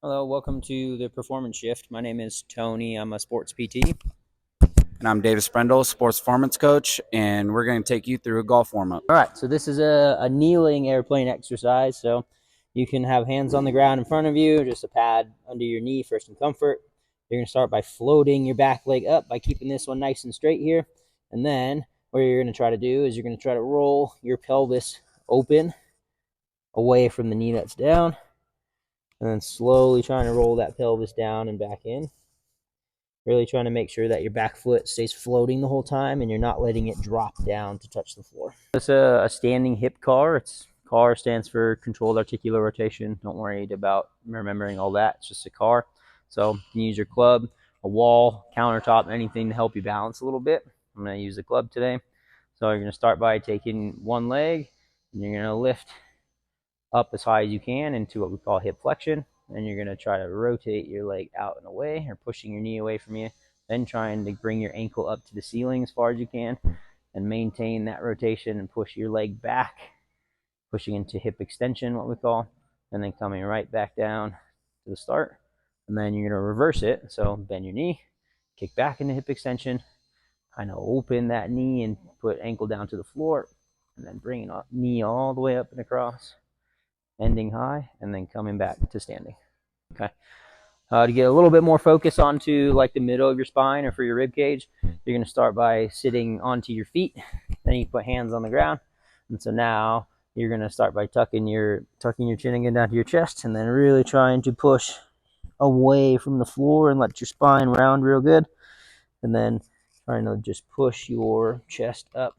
Hello, welcome to the Performance Shift. My name is Tony. I'm a sports PT. And I'm David Sprendel, sports performance coach, and we're going to take you through a golf warm-up. All right, so this is a kneeling airplane exercise. So you can have hands on the ground in front of you, just a pad under your knee for some comfort. You're going to start by floating your back leg up by keeping this one nice and straight here. And then what you're going to try to do is you're going to try to roll your pelvis open away from the knee that's down. And then slowly trying to roll that pelvis down and back in. Really trying to make sure that your back foot stays floating the whole time and you're not letting it drop down to touch the floor. It's a standing hip CAR. CAR stands for controlled articular rotation. Don't worry about remembering all that. It's just a CAR. So you can use your club, a wall, countertop, anything to help you balance a little bit. I'm going to use the club today. So you're going to start by taking one leg and you're going to lift up as high as you can into what we call hip flexion. Then you're going to try to rotate your leg out and away, or pushing your knee away from you. Then trying to bring your ankle up to the ceiling as far as you can and maintain that rotation and push your leg back, pushing into hip extension, what we call, and then coming right back down to the start. And then you're going to reverse it. So bend your knee, kick back into hip extension, kind of open that knee and put ankle down to the floor, and then bring the knee all the way up and across, ending high, and then coming back to standing. Okay. To get a little bit more focus onto like the middle of your spine or for your rib cage, you're going to start by sitting onto your feet. Then you put hands on the ground, and so now you're going to start by tucking your chin again down to your chest, and then really trying to push away from the floor and let your spine round real good, and then trying to just push your chest up,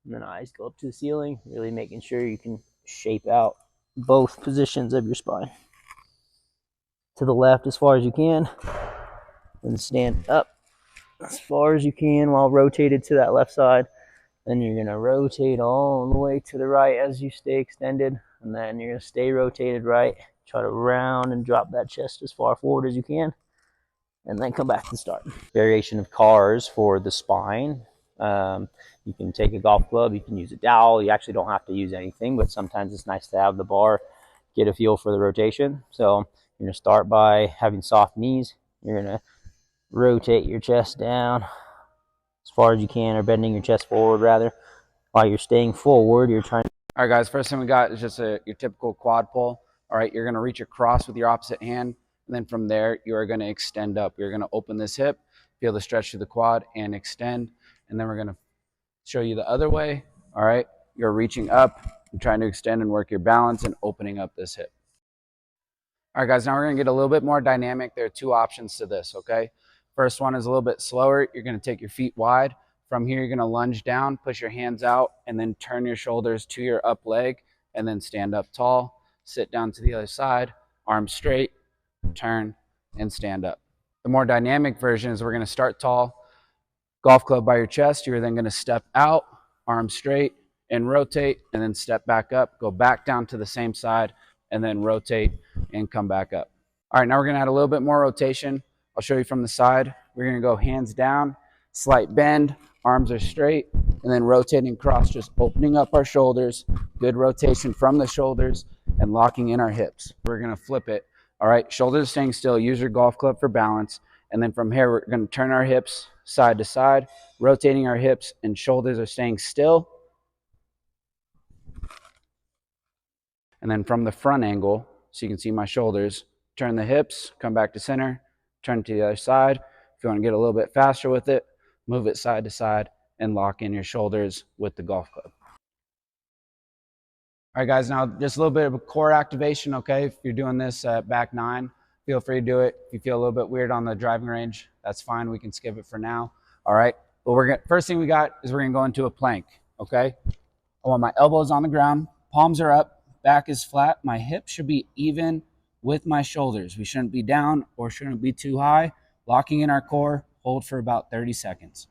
and then eyes go up to the ceiling, really making sure you can shape out both positions of your spine. To the left as far as you can, and stand up as far as you can while rotated to that left side. Then you're going to rotate all the way to the right as you stay extended, and then you're going to stay rotated right. Try to round and drop that chest as far forward as you can, and then come back and start. Variation of CARs for the spine. You can take a golf club, you can use a dowel. You actually don't have to use anything, but sometimes it's nice to have the bar, get a feel for the rotation. So you're going to start by having soft knees. You're going to rotate your chest down as far as you can, or bending your chest forward rather. While you're staying forward, you're trying to... All right, guys, first thing we got is just your typical quad pull. All right, you're going to reach across with your opposite hand, and then from there, you are going to extend up. You're going to open this hip, feel the stretch through the quad, and extend, and then we're going to show you the other way. All right, you're reaching up, and trying to extend and work your balance and opening up this hip. All right, guys, now we're going to get a little bit more dynamic. There are two options to this, okay? First one is a little bit slower. You're going to take your feet wide. From here, you're going to lunge down, push your hands out, and then turn your shoulders to your up leg, and then stand up tall. Sit down to the other side, arms straight, turn, and stand up. The more dynamic version is we're going to start tall, golf club by your chest. You're then going to step out, arms straight, and rotate, and then step back up, go back down to the same side, and then rotate and come back up. All right, now we're going to add a little bit more rotation. I'll show you from the side. We're going to go hands down, slight bend, arms are straight, and then rotating across, just opening up our shoulders, good rotation from the shoulders, and locking in our hips. We're going to flip it. All right, shoulders staying still. Use your golf club for balance. And then from here, we're going to turn our hips side to side, rotating our hips, and shoulders are staying still. And then from the front angle, so you can see my shoulders, turn the hips, come back to center, turn to the other side. If you want to get a little bit faster with it, move it side to side and lock in your shoulders with the golf club. All right, guys, now just a little bit of a core activation, okay? If you're doing this at back 9, feel free to do it. If you feel a little bit weird on the driving range, that's fine. We can skip it for now, all right? But first thing we got is we're going to go into a plank, okay? I want my elbows on the ground, palms are up, back is flat. My hips should be even with my shoulders. We shouldn't be down or shouldn't be too high. Locking in our core, hold for about 30 seconds.